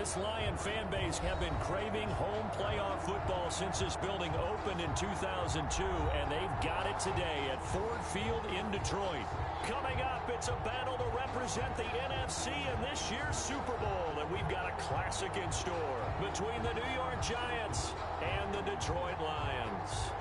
This Lion fan base have been craving home playoff football since this building opened in 2002, and they've got it today at Ford Field in Detroit. Coming up, it's a battle to represent the NFC in this year's Super Bowl, and we've got a classic in store between the New York Giants and the Detroit Lions.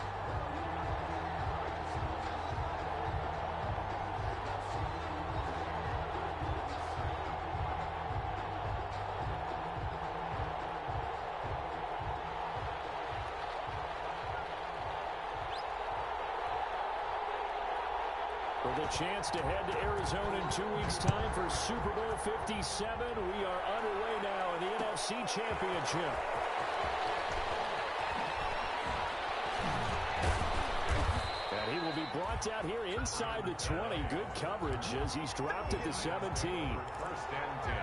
With a chance to head to Arizona in 2 weeks' time for Super Bowl 57, we are underway now in the NFC Championship. And he will be brought out here inside the 20. Good coverage as he's dropped at the 17. First and 10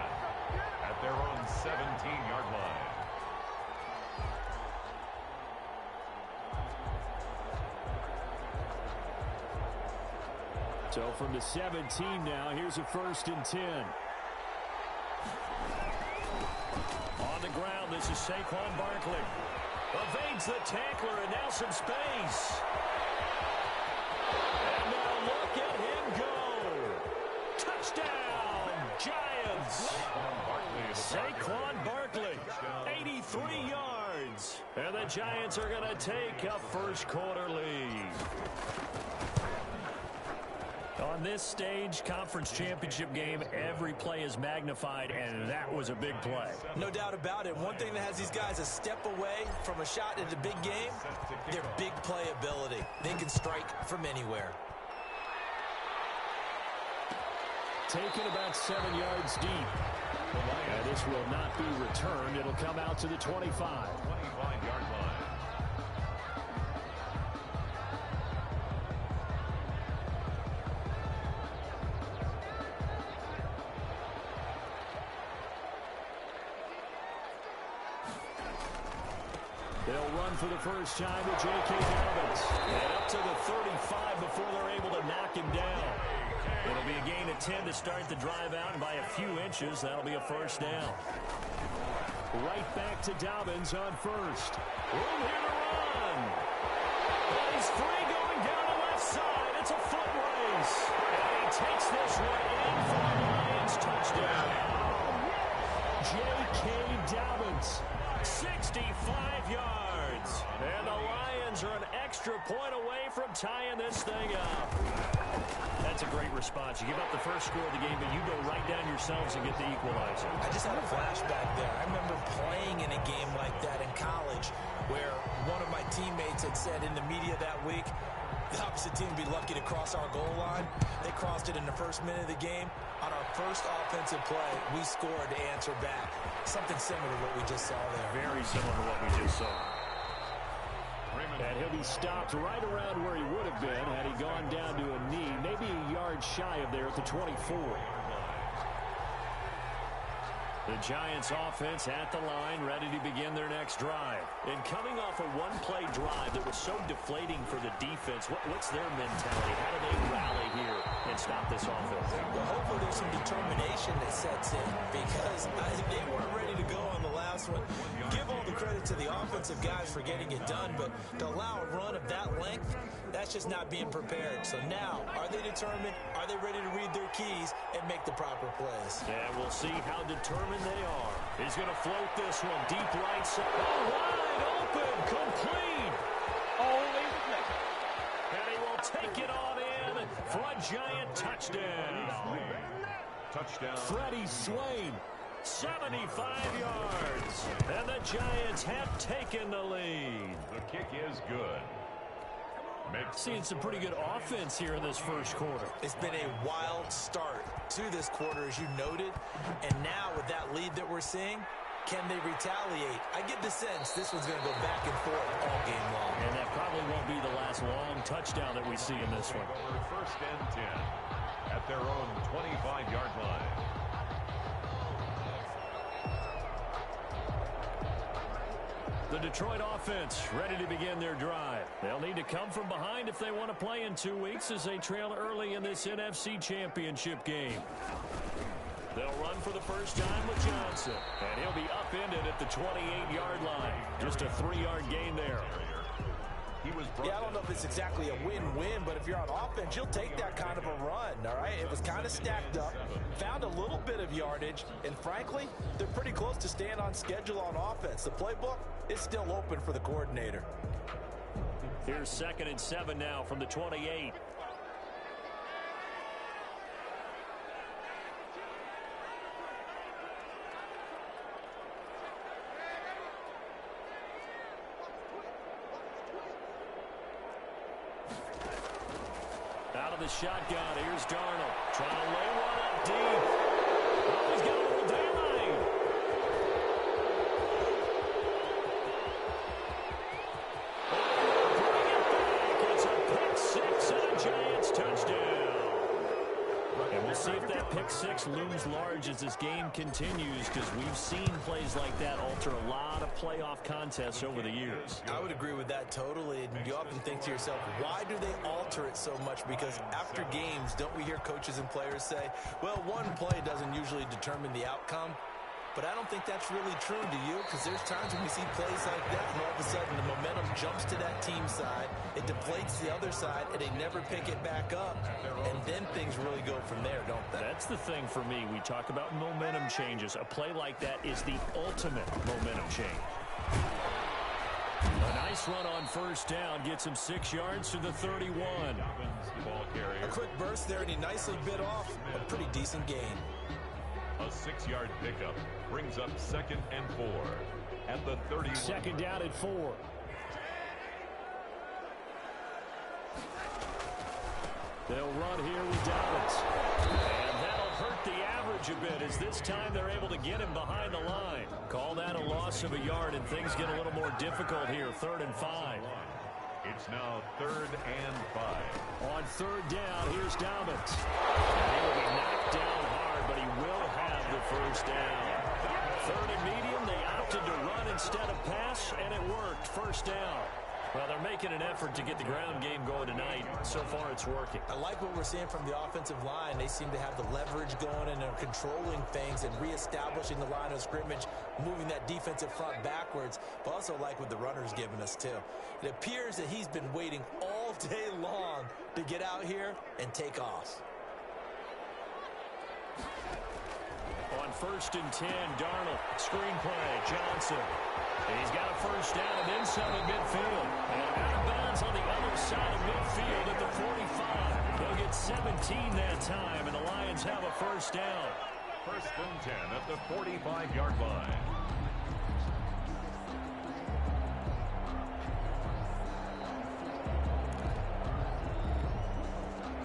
at their own 17-yard line. So from the 17 now, here's a 1st and 10. On the ground, this is Saquon Barkley. Evades the tackler, and now some space. And now look at him go. Touchdown, Giants. Saquon Barkley, 83 yards. And the Giants are going to take a first-quarter lead. On this stage, conference championship game, every play is magnified, and that was a big play. No doubt about it. One thing that has these guys a step away from a shot in the big game, their big play ability. They can strike from anywhere. Taken about 7 yards deep. And this will not be returned. It'll come out to the 25. 25-yard line. They'll run for the first time with J.K. Dobbins. And up to the 35 before they're able to knock him down. It'll be a gain of 10 to start the drive out, and by a few inches, that'll be a first down. Right back to Dobbins on first. Room here to run. And he's free going down the left side. It's a foot race. And he takes this one in for a Lions touchdown. J.K. Dobbins. 65 yards. And the Lions are an extra point away from tying this thing up. That's a great response. You give up the first score of the game, but you go right down yourselves and get the equalizer. I just had a flashback there. I remember playing in a game like that in college where one of my teammates had said in the media that week, the opposite team would be lucky to cross our goal line. They crossed it in the first minute of the game. On our first offensive play, we scored to answer back. Something similar to what we just saw there. Very similar to what we just saw. And he'll be stopped right around where he would have been had he gone down to a knee, maybe a yard shy of there at the 24. The Giants offense at the line, ready to begin their next drive. And coming off a one-play drive that was so deflating for the defense, what's their mentality? How do they rally here and stop this offense? Well, hopefully there's some determination that sets in because they weren't ready to go on the last one. Give all the credit to the offensive guys for getting it done, but to allow a run of that length, that's just not being prepared. So now, are they determined? Are they ready to read their keys and make the proper plays? And we'll see how determined they are. He's going to float this one deep right side. Oh, wide open, complete. Only and he will take it on in for a Giant touchdown. Touchdown. Freddie Swain, 75 yards. And the Giants have taken the lead. The kick is good. Seeing some pretty good offense here in this first quarter. It's been a wild start to this quarter, as you noted. And now with that lead that we're seeing, can they retaliate? I get the sense this one's going to go back and forth all game long. And that probably won't be the last long touchdown that we see in this one. First and 10 at their own 25-yard line. The Detroit offense ready to begin their drive. They'll need to come from behind if they want to play in 2 weeks as they trail early in this NFC Championship game. They'll run for the first time with Johnson. And he'll be upended at the 28-yard line. Just a 3-yard gain there. Yeah, I don't know if it's exactly a win-win, but if you're on offense, you'll take that kind of a run, all right? It was kind of stacked up, found a little bit of yardage, and frankly, they're pretty close to staying on schedule on offense. The playbook is still open for the coordinator. Here's 2nd and 7 now from the 28. Out of the shotgun, here's Darnold. Trying to lay one up deep. Oh, he's got a little daylight. Bring it back. It's a pick six and a Giants touchdown. And we'll see if that pick six looms large as this game continues, because we've seen plays like that alter a lot of playoff contests over the years. I would agree with that totally. And you often think to yourself, why do they alter it so much? Because after games, don't we hear coaches and players say, well, one play doesn't usually determine the outcome? But I don't think that's really true, do you? Because there's times when we see plays like that, and all of a sudden the momentum jumps to that team side, it deflates the other side, and they never pick it back up. And then things really go from there, don't they? That's the thing for me. We talk about momentum changes. A play like that is the ultimate momentum change. A nice run on first down gets him 6 yards to the 31. A quick burst there, and he nicely bit off a pretty decent gain. A 6-yard pickup brings up 2nd and 4 at the 31. 2nd down at 4. They'll run here with Dobbins. And that'll hurt the average a bit, as this time they're able to get him behind the line. Call that a loss of a yard, and things get a little more difficult here. 3rd and 5. It's now 3rd and 5. On 3rd down, here's Dobbins. And he will be knocked down hard, but he will have the first down. 3rd and medium, they opted to run instead of pass, and it worked. First down. Well, they're making an effort to get the ground game going tonight. So far, it's working. I like what we're seeing from the offensive line. They seem to have the leverage going, and they're controlling things and reestablishing the line of scrimmage, moving that defensive front backwards. But also like what the runner's giving us, too. It appears that he's been waiting all day long to get out here and take off. On 1st and 10, Darnold, screen play, Johnson. And he's got a first down and then some at midfield. And out of bounds on the other side of midfield at the 45. They'll get 17 that time, and the Lions have a first down. 1st and 10 at the 45-yard line.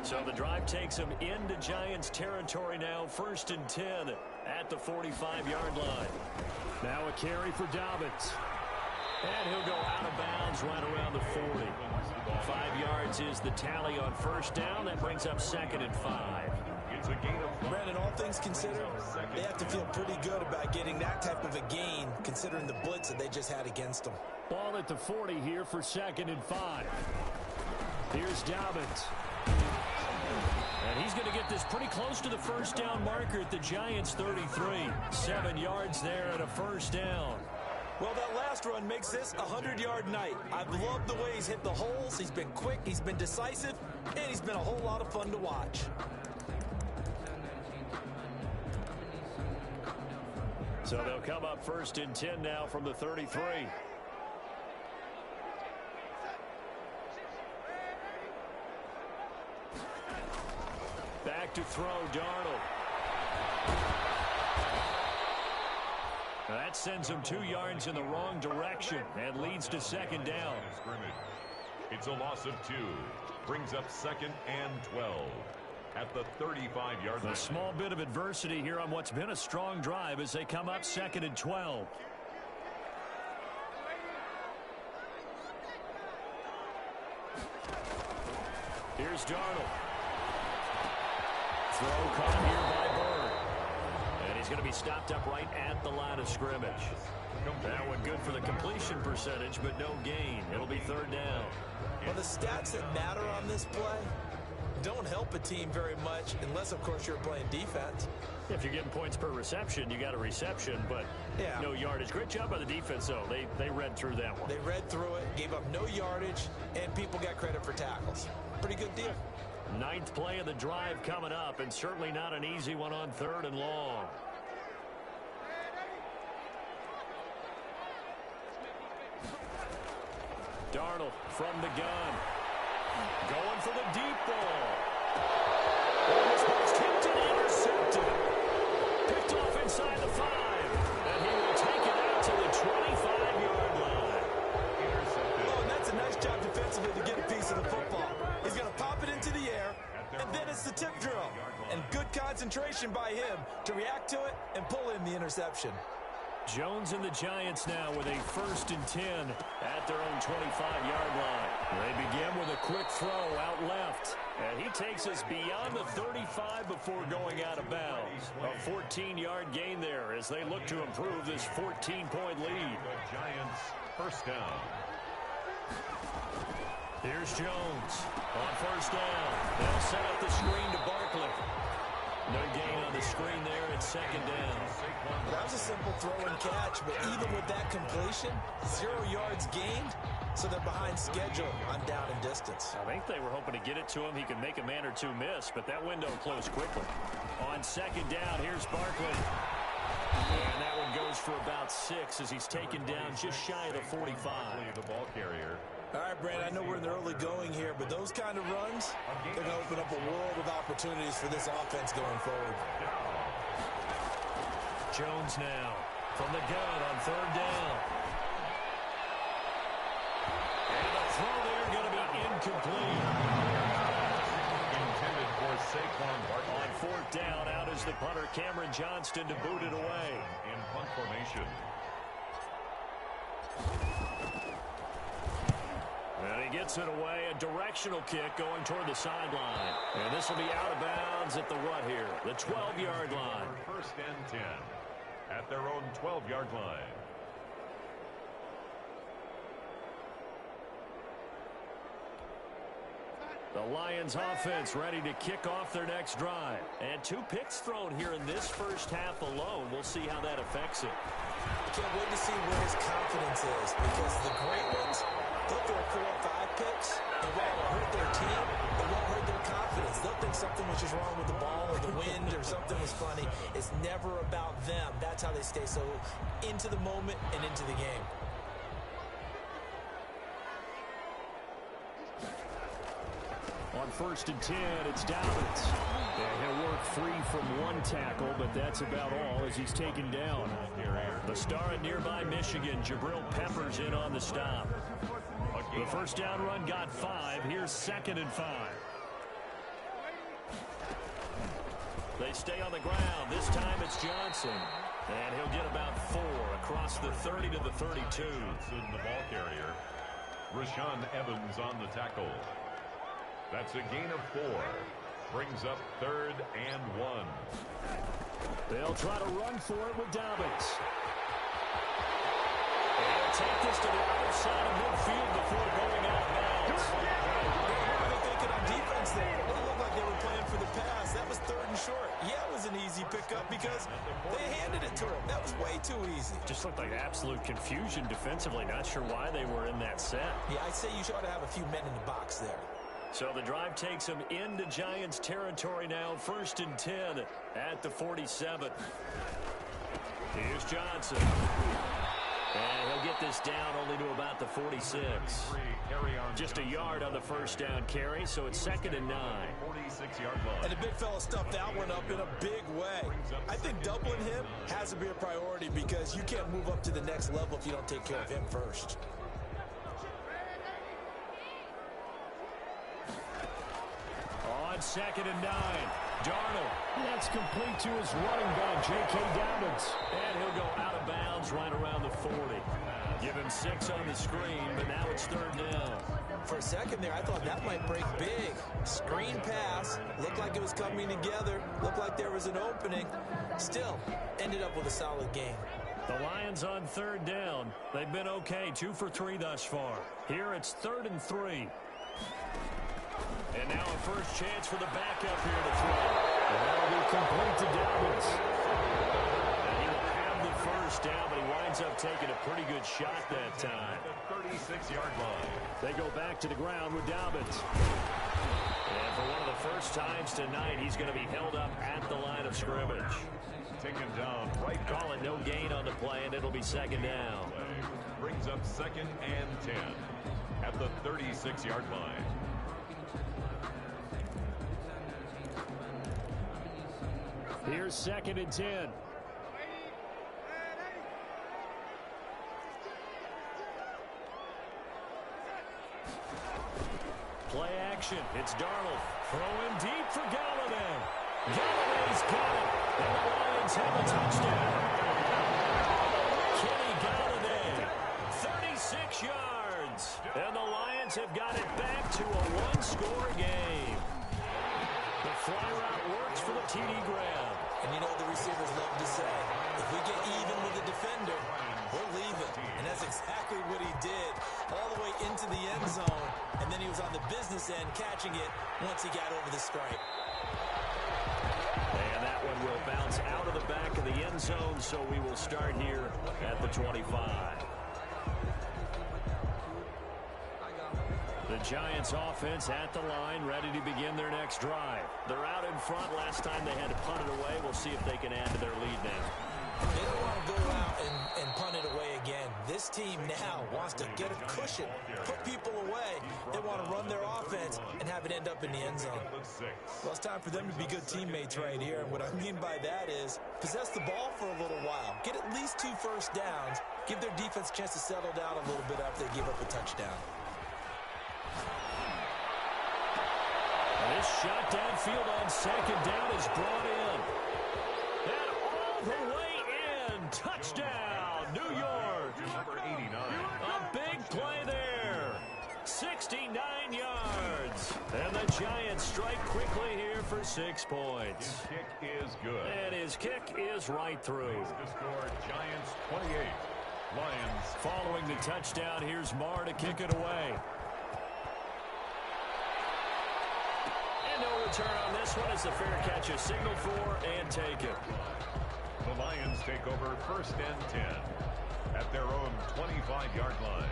So the drive takes him into Giants territory now. 1st and 10 at the 45-yard line. Now a carry for Dobbins. And he'll go out of bounds right around the 40. 5 yards is the tally on first down. That brings up 2nd and 5. It's a gain of... Brandon, all things considered, they have to feel pretty good about getting that type of a gain, considering the blitz that they just had against them. Ball at the 40 here for 2nd and 5. Here's Dobbins. And he's going to get this pretty close to the first down marker at the Giants' 33. 7 yards there and a first down. Well, that last run makes this a 100-yard night. I've loved the way he's hit the holes. He's been quick, he's been decisive, and he's been a whole lot of fun to watch. So they'll come up 1st and 10 now from the 33. Back to throw, Darnold. That sends him 2 yards in the wrong direction and leads to 2nd down. It's a loss of 2. Brings up 2nd and 12 at the 35-yard line. A small bit of adversity here on what's been a strong drive as they come up 2nd and 12. Here's Darnold. Throw caught here by Bird. And he's going to be stopped up right at the line of scrimmage. That one good for the completion percentage, but no gain. It'll be 3rd down. Well, the stats that matter on this play don't help a team very much unless, of course, you're playing defense. If you're getting points per reception, you got a reception, but no yardage. Great job by the defense, though. They read through that one. They read through it, gave up no yardage, and people got credit for tackles. Pretty good deal. 9th play of the drive coming up, and certainly not an easy one on 3rd and long. Darnold from the gun. Going for the deep ball. Oh, this ball's tipped and intercepted. Picked off inside the 5. And he will take it out to the 25-yard line. Intercepted. Oh, and that's a nice job defensively to get a piece of the football. He's going to pop it into the air, and then it's the tip drill. And good concentration by him to react to it and pull in the interception. Jones and the Giants now with a 1st and 10 at their own 25-yard line. They begin with a quick throw out left. And he takes us beyond the 35 before going out of bounds. A 14-yard gain there as they look to improve this 14-point lead. The Giants first down. Here's Jones on 1st down. They'll set up the screen to Barkley. No gain on the screen there at 2nd down. That was a simple throw and catch, but even with that completion, 0 yards gained, so they're behind schedule on down and distance. I think they were hoping to get it to him. He could make a man or two miss, but that window closed quickly. On 2nd down, here's Barkley. And that one goes for about 6 as he's taken down just shy of the 45. The ball carrier. All right, Brad, I know we're in the early going here, but those kind of runs, they're going to open up a world of opportunities for this offense going forward. Jones now from the gun on 3rd down. And the throw there going to be incomplete. Intended for Saquon Barkley. On 4th down, out is the punter, Cameron Johnston, to boot it away. In punt formation. And he gets it away, a directional kick going toward the sideline. And this will be out of bounds at the what here? The 12-yard line. 1st and 10 at their own 12-yard line. The Lions offense ready to kick off their next drive. And 2 picks thrown here in this first half alone. We'll see how that affects it. I can't wait to see where his confidence is, because the great ones, they'll throw 4 or 5 picks, and while it'll hurt their team, it won't hurt their confidence. They'll think something was just wrong with the ball or the wind or something was funny. It's never about them. That's how they stay so into the moment and into the game. On 1st and 10, it's Dobbins. And he'll work free from 1 tackle, but that's about all as he's taken down. The star at nearby Michigan, Jabril Peppers, in on the stop. The 1st down run got 5. Here's 2nd and 5. They stay on the ground. This time it's Johnson. And he'll get about 4 across the 30 to the 32. Johnson, the ball carrier. Rashaan Evans on the tackle. That's a gain of 4. Brings up 3rd and 1. They'll try to run for it with Dobbins. And they'll take this to the other side of midfield before going out of bounds. What were they thinking on defense there? It looked like they were playing for the pass. That was 3rd and short. Yeah, it was an easy pickup because they handed it to him. That was way too easy. Just looked like absolute confusion defensively. Not sure why they were in that set. Yeah, I'd say you ought to have a few men in the box there. So the drive takes them into Giants territory now. 1st and 10 at the 47. Here's Johnson. And he'll get this down only to about the 46. Just a yard on the 1st down carry, so it's 2nd and 9. 46-yard line. And the big fella stuffed that one up in a big way. I think doubling him has to be a priority because you can't move up to the next level if you don't take care of him first. On 2nd and 9, Darnold. That's complete to his running back, J.K. Dobbins. And he'll go out of bounds right around the 40. Give him 6 on the screen, but now it's 3rd down. For a second there, I thought that might break big. Screen pass. Looked like it was coming together. Looked like there was an opening. Still, ended up with a solid game. The Lions on 3rd down. They've been okay, 2 for 3 thus far. Here it's 3rd and 3. And now a 1st chance for the backup here to throw. And that'll be complete to Dobbins. And he will have the first down, but he winds up taking a pretty good shot that time. At the 36-yard line. They go back to the ground with Dobbins. And for one of the first times tonight, he's going to be held up at the line of scrimmage. Taken down right. Call it no gain on the play, and it'll be second down. Brings up 2nd and 10 at the 36-yard line. Here's 2nd and 10. Play action. It's Darnold. Throw in deep for Galladay. Galladay's got it. And the Lions have a touchdown. Kenny Galladay, 36 yards. And the Lions have got it back to a one-score game. The fly route works for the TD grab. And you know what the receivers love to say? If we get even with the defender, we're leaving. And that's exactly what he did. All the way into the end zone. And then he was on the business end catching it once he got over the stripe. And that one will bounce out of the back of the end zone, so we will start here at the 25. The Giants offense at the line, ready to begin their next drive. They're out in front. Last time they had to punt it away. We'll see if they can add to their lead now. They don't want to go out and punt it away again. This team now wants to get a cushion, put people away. They want to run their offense and have it end up in the end zone. Well, it's time for them to be good teammates right here. And what I mean by that is possess the ball for a little while. Get at least 2 first downs. Give their defense a chance to settle down a little bit after they give up a touchdown. This shot downfield on 2nd down is brought in. And all the way in. Touchdown, New York. Number 89. A big play there. 69 yards. And the Giants strike quickly here for 6 points. His kick is good. And his kick is right through. The score, Giants 28. Lions. Following the touchdown, here's Marr to kick it away. No return on this one as the fair catch is signaled for and taken. The Lions take over 1st and 10 at their own 25-yard line.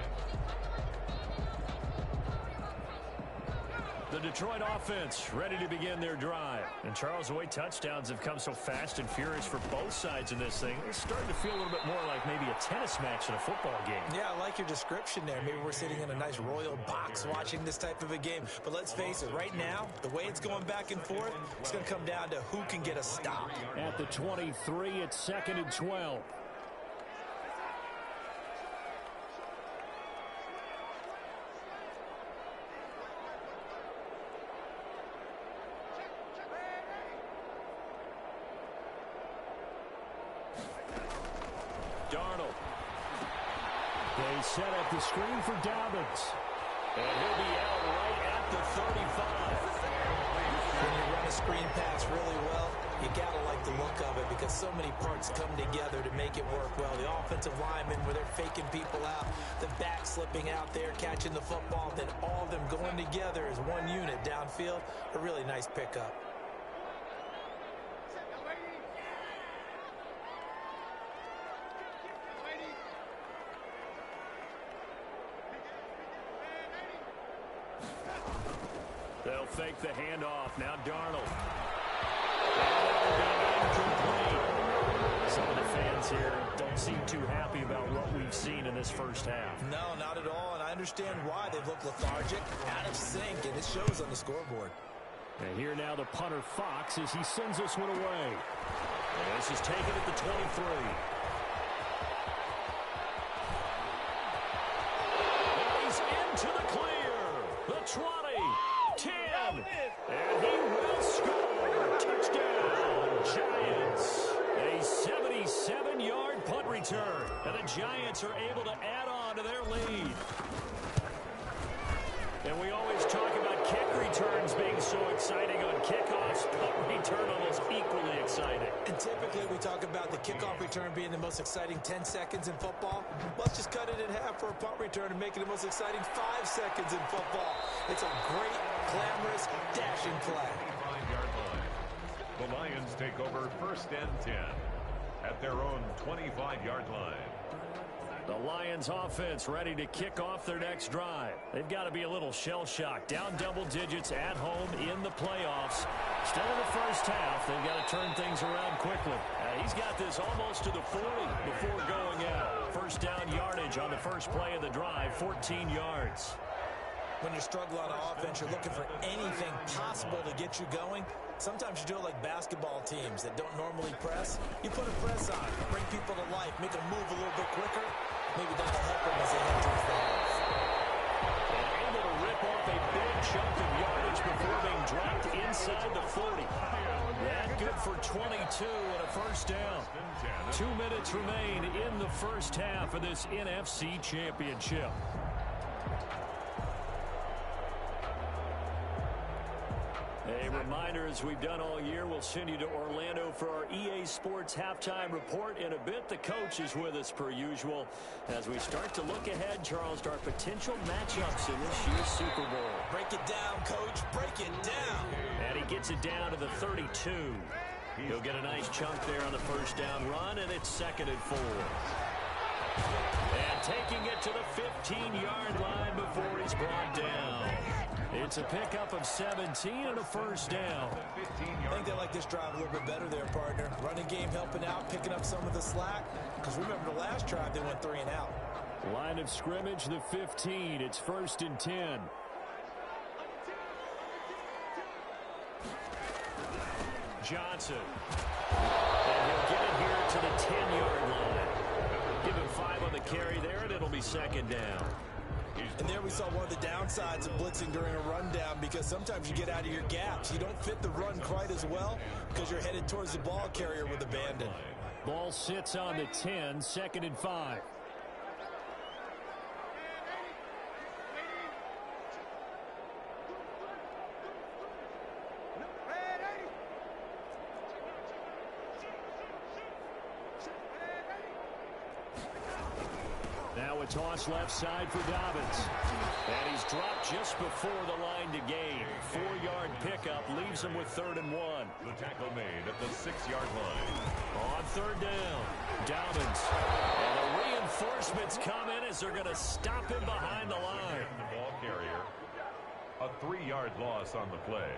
The Detroit offense ready to begin their drive. And Charles, the way touchdowns have come so fast and furious for both sides in this thing, it's starting to feel a little bit more like maybe a tennis match in a football game. Yeah, I like your description there. Maybe we're sitting in a nice royal box watching this type of a game. But let's face it, right now, the way it's going back and forth, it's going to come down to who can get a stop. At the 23, it's 2nd and 12. Darnold. They set up the screen for Dobbins. And he'll be out right at the 35. When you run a screen pass really well, you got to like the look of it because so many parts come together to make it work well. The offensive linemen, where they're faking people out, the back slipping out there, catching the football, then all of them going together as one unit downfield. A really nice pickup. They'll fake the handoff. Now Darnold. Some of the fans here don't seem too happy about what we've seen in this first half. No, not at all, and I understand why. They've looked lethargic, out of sync, and it shows on the scoreboard. And here now the punter Fox as he sends this one away. And this is taken at the 23. And he's into the clear. The 20. 10, and he will score. Touchdown, Giants. A 77-yard punt return, and the Giants are able to add on to their lead. And we always talk about kick returns being so exciting on kickoffs. Punt return almost equally exciting. And typically we talk about the kickoff return being the most exciting 10 seconds in football. Let's just cut it in half for a punt return and make it the most exciting 5 seconds in football. It's a great glamorous, dashing play. 25-yard line. The Lions take over 1st and 10 at their own 25-yard line. The Lions offense ready to kick off their next drive. They've got to be a little shell-shocked. Down double digits at home in the playoffs. Still in the first half. They've got to turn things around quickly. He's got this almost to the 40 before going out. First down yardage on the first play of the drive, 14 yards. When you struggle on offense, you're looking for anything possible to get you going. Sometimes you do it like basketball teams that don't normally press. You put a press on, bring people to life, make them move a little bit quicker. Maybe that'll help them as they head to the finish. And able to rip off a big chunk of yardage before being dropped inside the 40. That good for 22 and a first down. 2 minutes remain in the first half of this NFC Championship. A reminder, as we've done all year, we'll send you to Orlando for our EA Sports halftime report. In a bit, the coach is with us per usual. As we start to look ahead, Charles, to our potential matchups in this year's Super Bowl. Break it down, coach. Break it down. And he gets it down to the 32. He'll get a nice chunk there on the first down run, and it's 2nd and 4. And taking it to the 15-yard line before he's brought down. It's a pickup of 17 and a first down. I think they like this drive a little bit better there, partner. Running game helping out, picking up some of the slack. Because remember the last drive, they went 3 and out. Line of scrimmage, the 15. It's 1st and 10. Johnson. And he'll get it here to the 10-yard line. Give him 5 on the carry there, and it'll be 2nd down. And there we saw one of the downsides of blitzing during a rundown, because sometimes you get out of your gaps. You don't fit the run quite as well because you're headed towards the ball carrier with abandon. Ball sits on the 10, 2nd and 5. Now a toss left side for Dobbins. And he's dropped just before the line to gain. 4-yard pickup leaves him with 3rd and 1. The tackle made at the 6-yard line. On 3rd down, Dobbins. And the reinforcements come in as they're going to stop him behind the line. The ball carrier. A 3-yard loss on the play.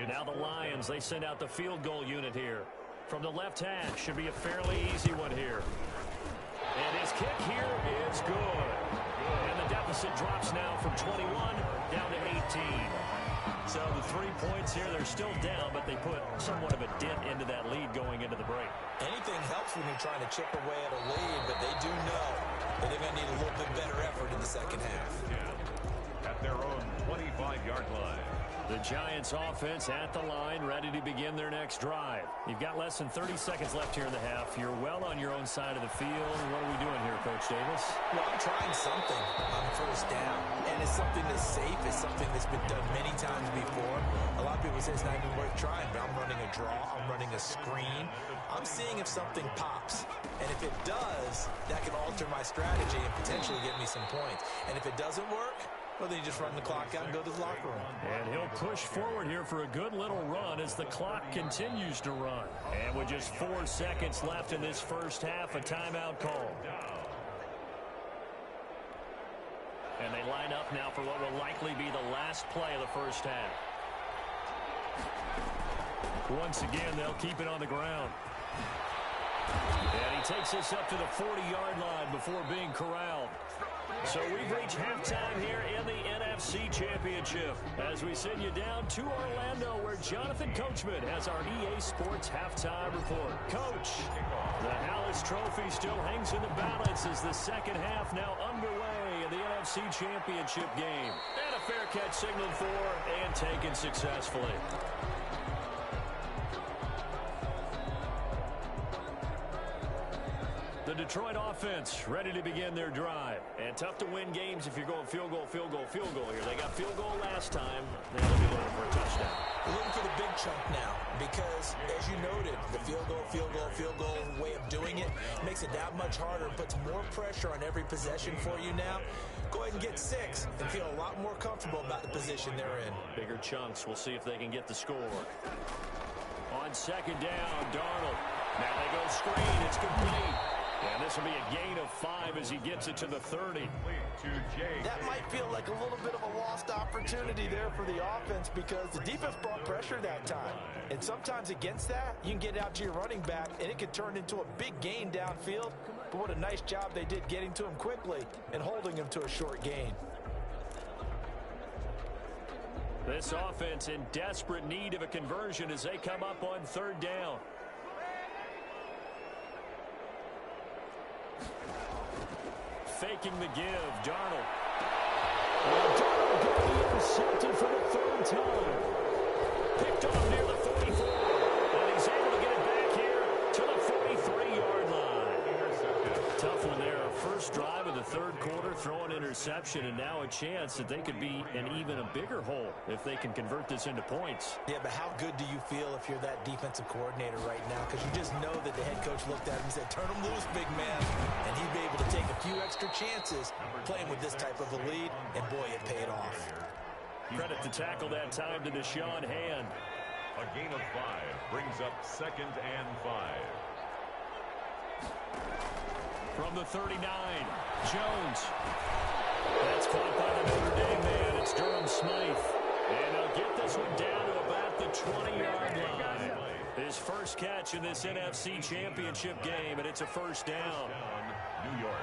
Now the Lions, they send out the field goal unit here. From the left hash, should be a fairly easy one here. And his kick here is good. And the deficit drops now from 21 down to 18. So the 3 points here, they're still down, but they put somewhat of a dent into that lead going into the break. Anything helps when you're trying to chip away at a lead, but they do know that they're going to need a little bit better effort in the second half. At their own 25-yard line. The Giants offense at the line, ready to begin their next drive. You've got less than 30 seconds left here in the half. You're well on your own side of the field. What are we doing here, Coach Davis? Well, I'm trying something on 1st down, and it's something that's safe. It's something that's been done many times before. A lot of people say it's not even worth trying, but I'm running a draw. I'm running a screen. I'm seeing if something pops, and if it does, that can alter my strategy and potentially get me some points. And if it doesn't work, well, then you just run the clock out and go to the locker room. And he'll push forward here for a good little run as the clock continues to run. And with just 4 seconds left in this first half, a timeout call. And they line up now for what will likely be the last play of the first half. Once again, they'll keep it on the ground. And he takes us up to the 40-yard line before being corralled. So we've reached halftime here in the NFC Championship as we send you down to Orlando, where Jonathan Coachman has our EA Sports halftime report. Coach, the Hallis Trophy still hangs in the balance as the second half now underway in the NFC Championship game. And a fair catch signaled for and taken successfully. The Detroit offense ready to begin their drive. And tough to win games if you're going field goal, field goal, field goal here. They got field goal last time. They'll be looking for a touchdown. Looking for the big chunk now because, as you noted, the field goal way of doing it makes it that much harder and puts more pressure on every possession for you now. Go ahead and get 6 and feel a lot more comfortable about the position they're in. Bigger chunks. We'll see if they can get the score. On second down, Darnold. Now they go screen. It's complete. And this will be a gain of 5 as he gets it to the 30. That might feel like a little bit of a lost opportunity there for the offense because the defense brought pressure that time. And sometimes against that, you can get out to your running back, and it could turn into a big gain downfield. But what a nice job they did getting to him quickly and holding him to a short gain. This offense in desperate need of a conversion as they come up on third down. Faking the give, Darnold. Darnold got the intercepted for the 3rd time. Picked off near the 44. And he's able to get it back here to the 43-yard line. Tough one there. First drive of the 3rd quarter, throw an interception, and now a chance that they could be in even a bigger hole if they can convert this into points. Yeah, but how good do you feel if you're that defensive coordinator right now? Because you just know that the head coach looked at him and said, turn him loose, big man. And he'd be able to take a few extra chances playing with this type of a lead, and boy, it paid off. Credit to tackle that time to Deshaun Hand. A gain of 5 brings up 2nd and 5. From the 39, Jones. That's caught by the Notre Dame man. It's Durham Smythe. And they'll get this one down to about the 20-yard line. His first catch in this NFC Championship game, and it's a first down. New York.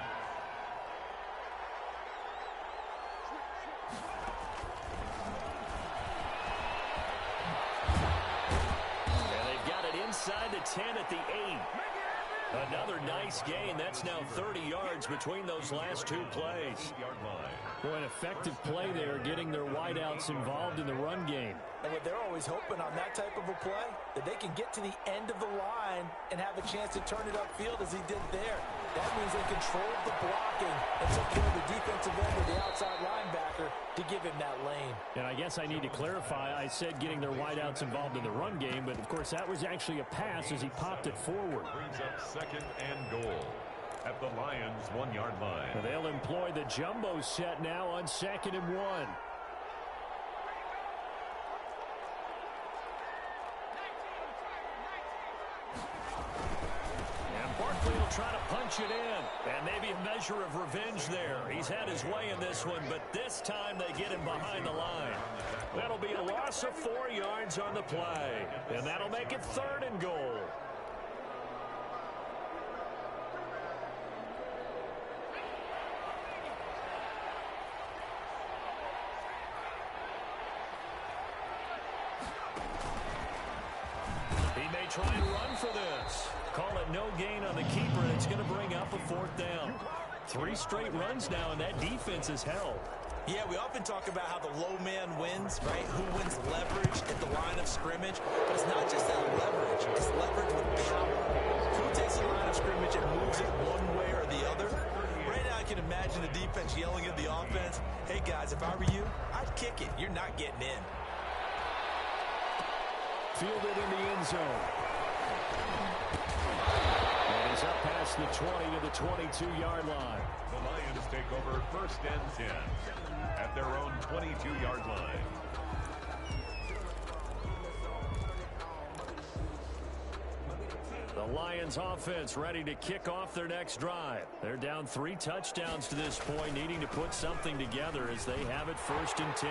And they've got it inside the 10 at the 8. Another nice gain. That's now 30 yards between those last 2 plays. Boy, an effective play there, getting their wideouts involved in the run game. And what they're always hoping on that type of a play, that they can get to the end of the line and have a chance to turn it upfield as he did there. That means they controlled the blocking and took care of the defensive end of the outside linebacker to give him that lane. And I guess I need to clarify, I said getting their wideouts involved in the run game, but of course that was actually a pass as he popped it forward. Brings up 2nd and goal at the Lions' 1-yard line. They'll employ the jumbo set now on 2nd and 1. Barkley will try to punch it in, and maybe a measure of revenge there. He's had his way in this one, but this time they get him behind the line. That'll be a loss of 4 yards on the play, and that'll make it 3rd and goal. He may try and run for this. Call it no gain on the keeper, and it's going to bring up a 4th down. 3 straight runs now, and that defense is held. Yeah, we often talk about how the low man wins, right? Who wins leverage at the line of scrimmage? But it's not just that leverage. It's leverage with power. Who takes the line of scrimmage and moves it one way or the other? Right now I can imagine the defense yelling at the offense, hey, guys, if I were you, I'd kick it. You're not getting in. Fielded in the end zone. And he's up past the 20 to the 22-yard line. The Lions take over 1st and 10 at their own 22-yard line. The Lions offense ready to kick off their next drive. They're down 3 touchdowns to this point, needing to put something together as they have it 1st and 10.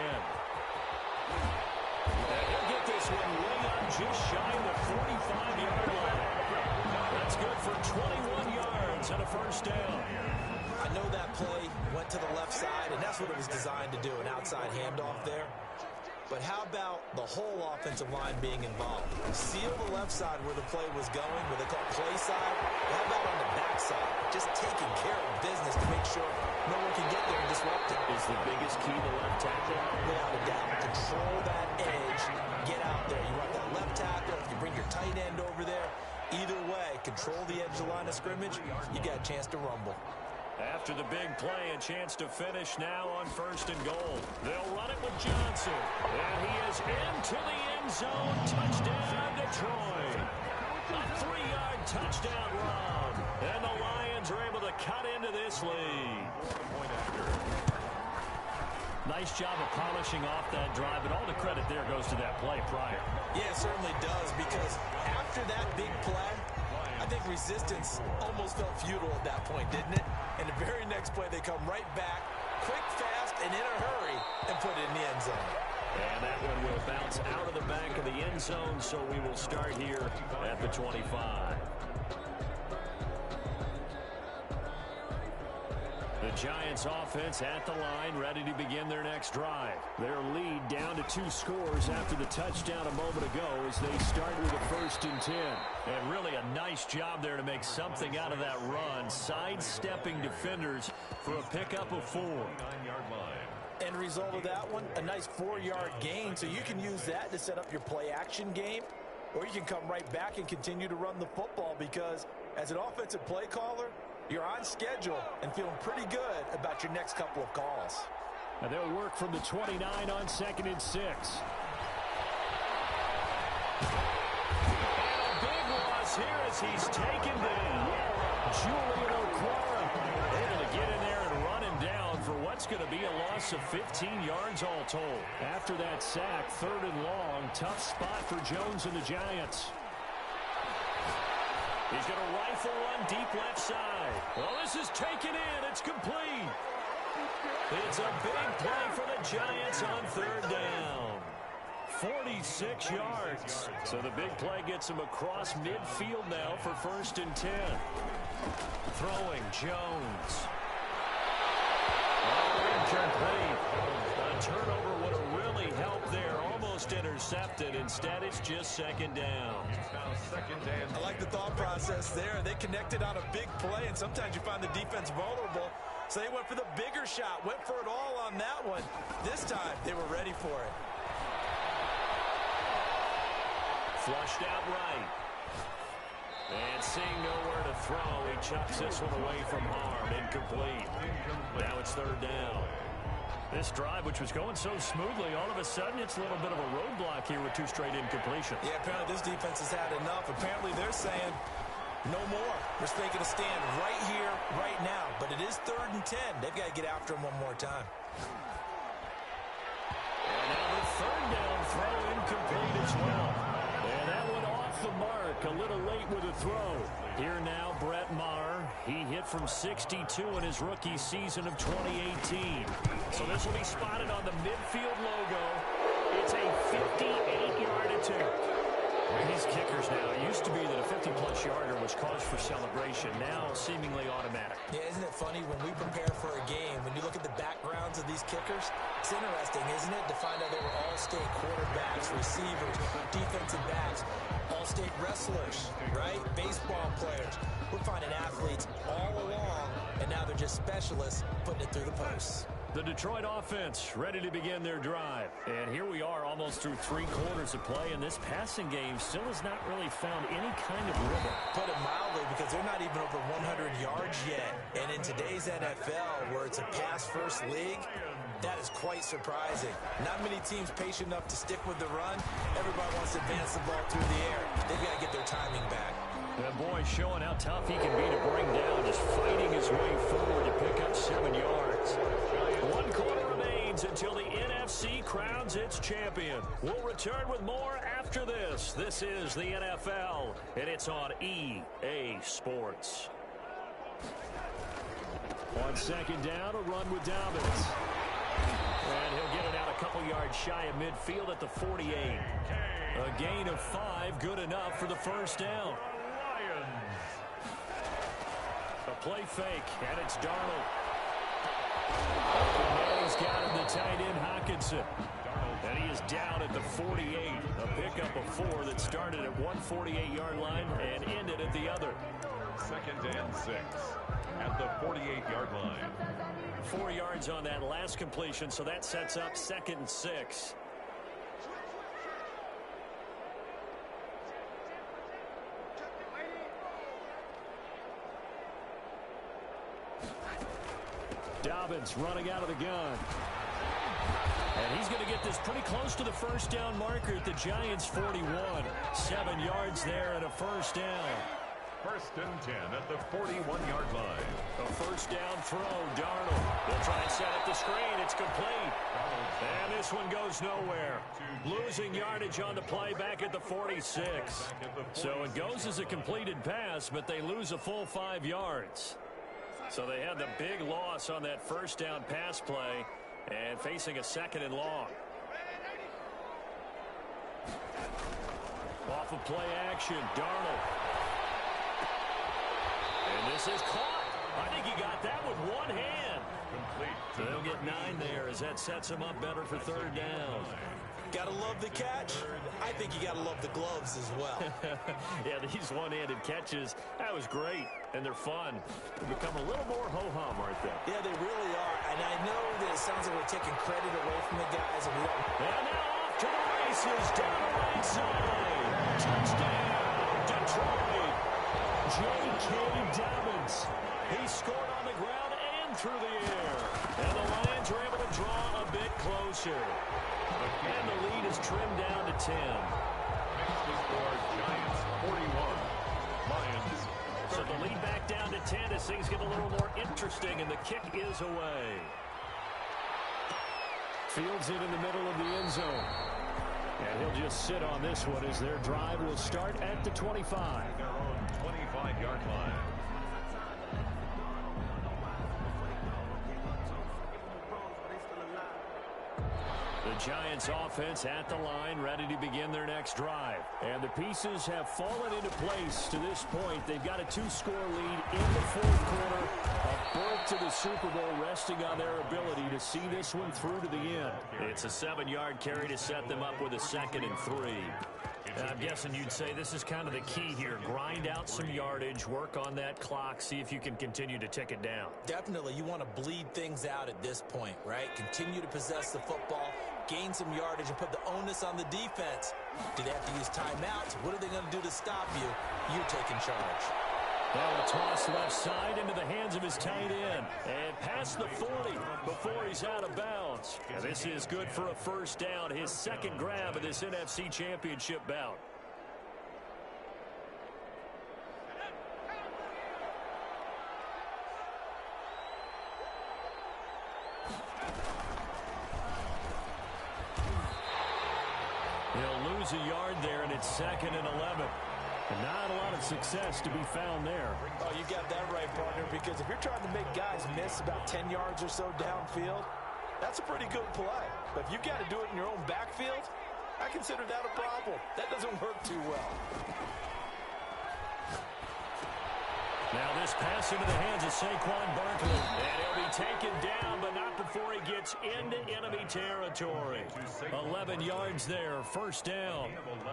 And he'll get this one way up just shy of the 45-yard line. That's good for 21 yards and a first down. I know that play went to the left side, and that's what it was designed to do, an outside handoff there. But how about the whole offensive line being involved? Seal the left side where the play was going, where they call play side. How about on the back side? Just taking care of business to make sure no one can get there and disrupt it. Is the biggest key the left tackle? Without a doubt. Control that edge. Get out there. You want that left tackle. If you bring your tight end over there, either way, control the edge of the line of scrimmage, you got a chance to rumble. After the big play, a chance to finish now on 1st and goal. They'll run it with Johnson. And he is into the end end zone. Touchdown, Detroit. A 3-yard touchdown run. And the Lions are able to cut into this lead. Nice job of polishing off that drive, but all the credit there goes to that play prior. Yeah, it certainly does, because after that big play, I think resistance almost felt futile at that point, didn't it? And the very next play, they come right back, quick, fast, and in a hurry, and put it in the end zone. And that one will bounce out of the back of the end zone, so we will start here at the 25. The Giants offense at the line, ready to begin their next drive. Their lead down to 2 scores after the touchdown a moment ago as they start with a 1st and 10. And really a nice job there to make something out of that run, sidestepping defenders for a pickup of 4. 9-yard line. End result of that one, a nice 4-yard gain, so you can use that to set up your play-action game, or you can come right back and continue to run the football, because as an offensive play caller, you're on schedule and feeling pretty good about your next couple of calls. And they'll work from the 29 on 2nd and 6. And a big loss here as he's taken down. Julian Okwara able to get in there and run him down for what's going to be a loss of 15 yards all told. After that sack, 3rd and long, tough spot for Jones and the Giants. He's going to rifle one deep left side. Well, this is taken in. It's complete. It's a big play for the Giants on 3rd down. 46 yards. So the big play gets him across midfield now for 1st and 10. Throwing Jones. Incomplete. A turnover would have really helped there. Almost intercepted. Instead, it's just 2nd down. It's now 2nd and I like the thought process there. They connected on a big play, and sometimes you find the defense vulnerable. So they went for the bigger shot, went for it all on that one. This time, they were ready for it. Flushed out right. And seeing nowhere to throw, he chucks this one away from arm. Incomplete. Now it's 3rd down. This drive, which was going so smoothly, all of a sudden it's a little bit of a roadblock here with 2 straight incompletions. Yeah, apparently this defense has had enough. Apparently they're saying no more. We're taking a stand right here, right now. But it is 3rd and 10. They've got to get after him one more time. And now the 3rd down throw incomplete as well. And that one off the mark, a little late with a throw. Here now, Brett Maher. He hit from 62 in his rookie season of 2018. So this will be spotted on the midfield logo. It's a 58-yard attempt. These kickers now, it used to be that a 50-plus yarder was cause for celebration. Now seemingly automatic. Yeah, isn't it funny when we prepare for a game, when you look at the backgrounds of these kickers, it's interesting, isn't it, to find out they were all-state quarterbacks, receivers, defensive backs, all-state wrestlers, right? Baseball players. We're finding athletes all along, and now they're just specialists putting it through the posts. The Detroit offense ready to begin their drive. And here we are almost through 3 quarters of play, and this passing game still has not really found any kind of rhythm. Put it mildly, because they're not even over 100 yards yet. And in today's NFL, where it's a pass-first league, that is quite surprising. Not many teams patient enough to stick with the run. Everybody wants to advance the ball through the air. They've got to get their timing back. That boy showing how tough he can be to bring down, just fighting his way forward to pick up 7 yards. 1 quarter remains until the NFC crowns its champion. We'll return with more after this. This is the NFL, and it's on EA Sports. On 2nd down, a run with Dobbins. And he'll get it out a couple yards shy of midfield at the 48. A gain of 5, good enough for the 1st down. A play fake, and it's Darnold. And he's got him, the tight end, Hockenson. And he is down at the 48. A pickup of 4 that started at one 48-yard line and ended at the other. 2nd and 6 at the 48-yard line. 4 yards on that last completion, so that sets up 2nd and 6. Dobbins running out of the gun. And he's going to get this pretty close to the first down marker at the Giants' 41. 7 yards there and a first down. First and 10 at the 41-yard line. A first down throw, Darnold. They'll try and set up the screen. It's complete. And this one goes nowhere. Losing yardage on the play back at the 46. So it goes as a completed pass, but they lose a full 5 yards. So they had the big loss on that first down pass play and facing a second and long. Off of play action, Darnold. And this is caught. I think he got that with one hand. Complete. So they'll get 9 there as that sets him up better for third down. Gotta love the catch. I think you gotta love the gloves as well. Yeah, these one-handed catches, that was great, and they're fun. They become a little more ho-hum, aren't they? Yeah, they really are. And I know that it sounds like we're taking credit away from the guys. And now off to the races, down the right side. Touchdown, Detroit. J.K. Dobbins. He scored on the ground and through the air. And the Lions are able to draw a bit closer. And the lead is trimmed down to 10. Next is for Giants 41. Lions. So the lead back down to 10 as things get a little more interesting, and the kick is away. Fields it in the middle of the end zone. And he'll just sit on this one as their drive will start at the 25. Their own 25-yard line. The Giants offense at the line, ready to begin their next drive. And the pieces have fallen into place to this point. They've got a 2-score lead in the fourth quarter. A berth to the Super Bowl resting on their ability to see this one through to the end. It's a 7-yard carry to set them up with a 2nd and 3. And I'm guessing you'd say this is kind of the key here. Grind out some yardage, work on that clock, see if you can continue to tick it down. Definitely, you want to bleed things out at this point, right? Continue to possess the football, gain some yardage, and put the onus on the defense. Do they have to use timeouts? What are they going to do to stop you? You're taking charge. Now a toss left side into the hands of his tight end. And past the 40 before he's out of bounds. And this is good for a first down. His second grab of this NFC Championship bout. He'll lose a yard there, and it's 2nd and 11. And not a lot of success to be found there. Oh, you got that right, partner, because if you're trying to make guys miss about 10 yards or so downfield, that's a pretty good play. But if you've got to do it in your own backfield, I consider that a problem. That doesn't work too well. Now this pass into the hands of Saquon Barkley. And he'll be taken down, but not before he gets into enemy territory. 11 yards there, first down.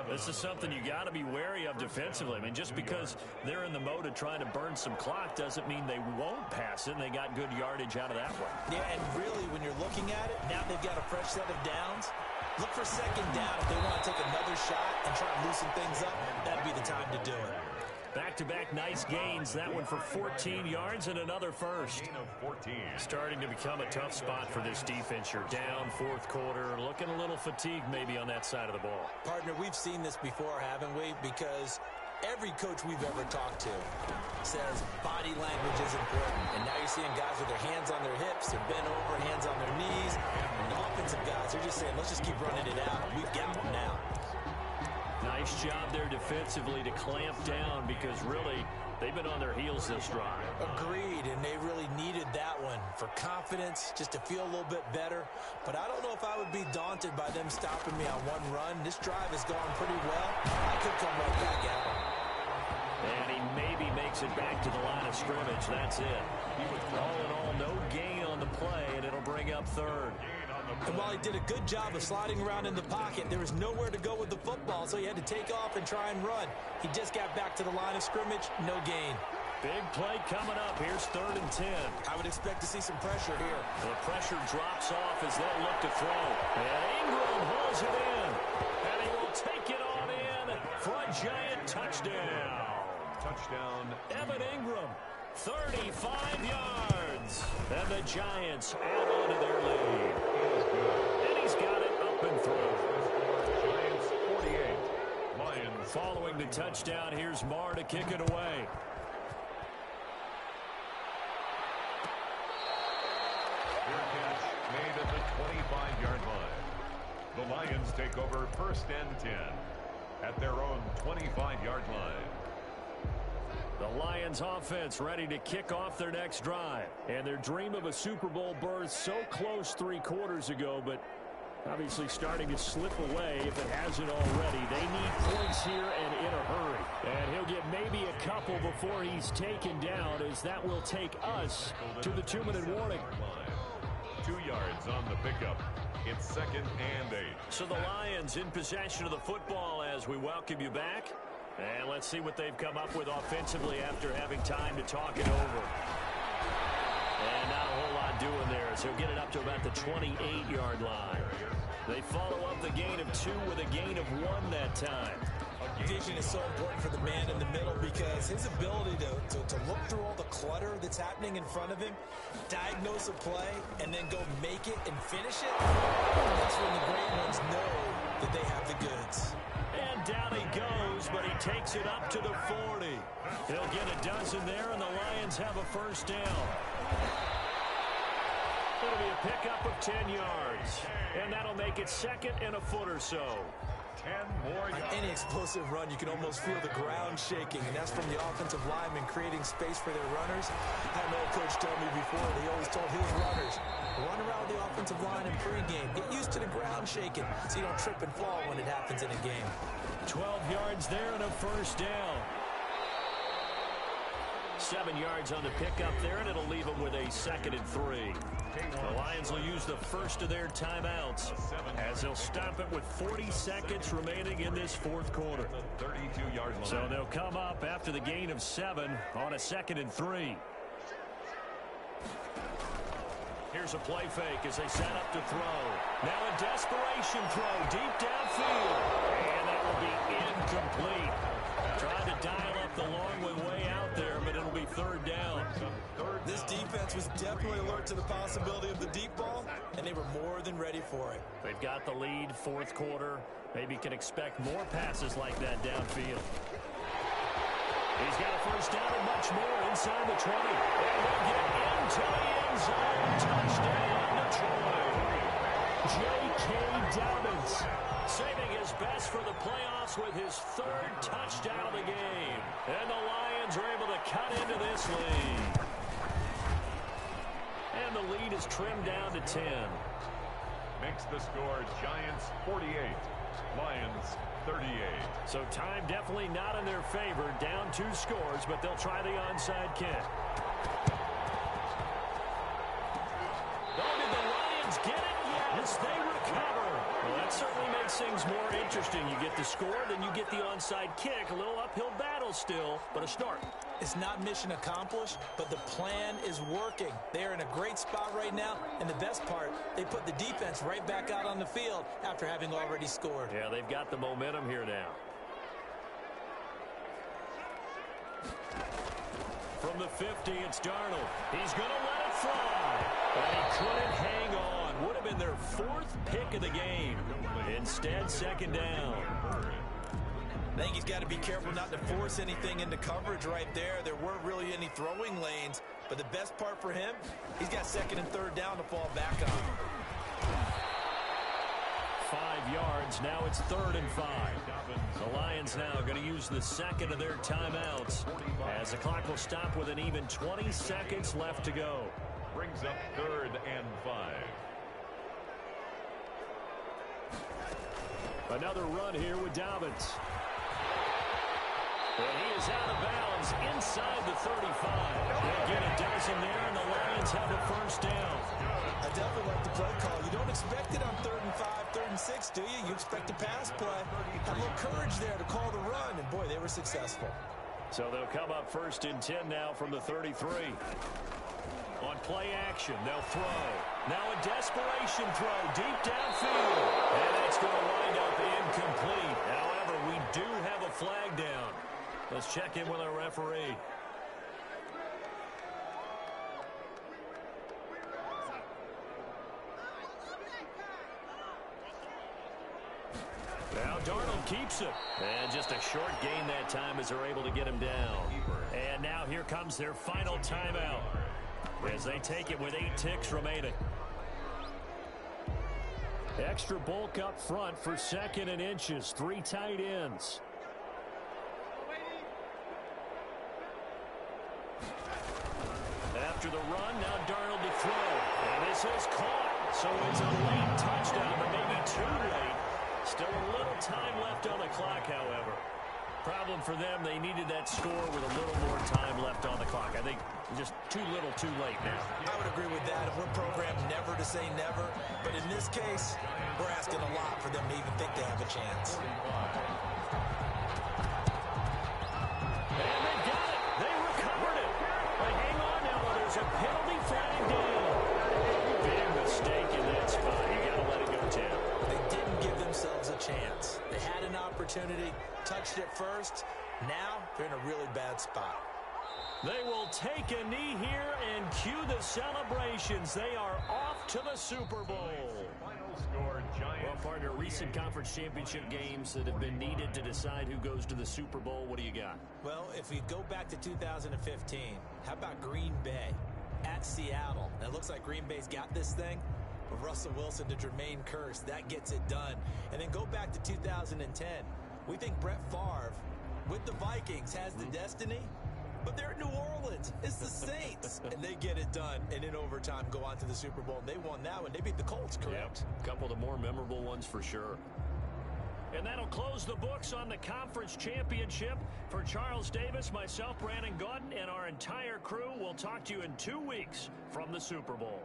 This is something you got to be wary of defensively. I mean, just because they're in the mode of trying to burn some clock doesn't mean they won't pass it, and they got good yardage out of that one. Yeah, and really, when you're looking at it, now they've got a fresh set of downs. Look for second down. If they want to take another shot and try and loosen things up, that'd be the time to do it. Back-to-back nice gains. That one for 14 yards and another first. Starting to become a tough spot for this defense. You're down fourth quarter, looking a little fatigued maybe on that side of the ball. Partner, we've seen this before, haven't we? Because every coach we've ever talked to says body language is important. And now you're seeing guys with their hands on their hips, they're bent over, hands on their knees. And the offensive guys, they're just saying, let's just keep running it out. We've got them now. Nice job there defensively to clamp down because really they've been on their heels this drive. Agreed, and they really needed that one for confidence, just to feel a little bit better. But I don't know if I would be daunted by them stopping me on one run. This drive has gone pretty well. I could come right back at him. And he maybe makes it back to the line of scrimmage. That's it. All in all, no gain on the play, and it'll bring up third. And while he did a good job of sliding around in the pocket, there was nowhere to go with the football, so he had to take off and try and run. He just got back to the line of scrimmage, no gain. Big play coming up. Here's 3rd and 10. I would expect to see some pressure here. The pressure drops off as they'll look to throw. And Ingram hauls it in. And he will take it on in for a Giant touchdown. Touchdown. Evan Ingram. 35 yards. And the Giants add on to their lead. And he's got it up and through. Giants 48. Lions. Following the touchdown, here's Marr to kick it away. Their catch made at the 25-yard line. The Lions take over 1st and 10 at their own 25-yard line. The Lions offense ready to kick off their next drive. And their dream of a Super Bowl berth so close 3 quarters ago, but obviously starting to slip away if it hasn't already. They need points here and in a hurry. And he'll get maybe a couple before he's taken down, as that will take us to the 2-minute warning. 2 yards on the pickup. It's 2nd and 8. So the Lions in possession of the football as we welcome you back. And let's see what they've come up with offensively after having time to talk it over. And not a whole lot doing there, so he'll get it up to about the 28-yard line. They follow up the gain of 2 with a gain of 1 that time. Vision is so important for the man in the middle because his ability to look through all the clutter that's happening in front of him, diagnose a play, and then go make it and finish it, that's when the great ones know that they have the goods. And down he goes, but he takes it up to the 40. He'll get a dozen there, and the Lions have a 1st down. It'll be a pickup of 10 yards, and that'll make it 2nd and a foot or so. 10 more yards. On any explosive run, you can almost feel the ground shaking, and that's from the offensive linemen creating space for their runners. I had an old coach tell me before, he always told his runners, run around the offensive line in pregame. Get used to the ground shaking so you don't trip and fall when it happens in a game. 12 yards there and a 1st down. 7 yards on the pickup there, and it'll leave them with a 2nd and 3. The Lions will use the first of their timeouts as they'll stop it with 40 seconds remaining in this 4th quarter. 32-yard line. So they'll come up after the gain of 7 on a 2nd and 3. Here's a play fake as they set up to throw. Now a desperation throw deep downfield. And that will be incomplete. Trying to dial up the long way out there, but it'll be 3rd down. This defense was definitely alert to the possibility of the deep ball, and they were more than ready for it. They've got the lead, 4th quarter. Maybe can expect more passes like that downfield. He's got a 1st down and much more inside the 20. And he'll get into the end zone. Touchdown, Detroit. J.K. Dobbins saving his best for the playoffs with his 3rd touchdown of the game. And the Lions are able to cut into this lead. And the lead is trimmed down to 10. Makes the score Giants 48, Lions 38. So time definitely not in their favor. Down 2 scores, but they'll try the onside kick. Oh, did the Lions get it? Yes, they recover. Well, that certainly makes things more interesting. You get the score, then you get the onside kick. A little uphill battle still, but a start. It's not mission accomplished, but the plan is working. They're in a great spot right now, and the best part, they put the defense right back out on the field after having already scored. Yeah, they've got the momentum here now. From the 50, it's Darnold. He's going to let it fly. And he couldn't hang on. Would have been their 4th pick of the game. Instead, 2nd down. I think he's got to be careful not to force anything into coverage right there. There weren't really any throwing lanes. But the best part for him, he's got 2nd and 3rd down to fall back on. 5 yards. Now it's 3rd and 5. The Lions now going to use the 2nd of their timeouts as the clock will stop with an even 20 seconds left to go. Brings up 3rd and 5. Another run here with Dobbins. And he is out of bounds inside the 35. They'll get a dozen there, and the Lions have a 1st down. I definitely like the play call. You don't expect it on 3rd and 5, 3rd and 6, do you? You expect a pass play. Have a little courage there to call the run, and boy, they were successful. So they'll come up 1st and 10 now from the 33. On play action, they'll throw. Now a desperation throw deep downfield. And that's going to wind up incomplete. However, we do have a flag down. Let's check in with our referee. keeps it. And just a short gain that time as they're able to get him down. And now here comes their final timeout as they take it with 8 ticks remaining. Extra bulk up front for 2nd and inches. 3 tight ends. After the run, now Darnold to throw. And this is caught. So it's a late touchdown, but maybe too late. Still a little time left on the clock, however. Problem for them, they needed that score with a little more time left on the clock. I think just too little too late now. I would agree with that. We're programmed never to say never. But in this case, we're asking a lot for them to even think they have a chance. And they got it. They recovered it. But hang on now. There's a penalty flag down. Big mistake in that spot. You got to let it go, Tim. They didn't give themselves a chance. They had an opportunity, touched it first. Now they're in a really bad spot. They will take a knee here and cue the celebrations. They are off to the Super Bowl. Well, partner, recent conference championship games that have been needed to decide who goes to the Super Bowl. What do you got? Well, if we go back to 2015, how about Green Bay at Seattle? It looks like Green Bay's got this thing. But Russell Wilson to Jermaine Kearse, that gets it done. And then go back to 2010. We think Brett Favre with the Vikings has the destiny. But they're in New Orleans. It's the Saints. And they get it done. And in overtime, go on to the Super Bowl. And they won that one. They beat the Colts, correct? Yep. A couple of the more memorable ones for sure. And that'll close the books on the conference championship. For Charles Davis, myself, Brandon Gaudin, and our entire crew, we'll talk to you in 2 weeks from the Super Bowl.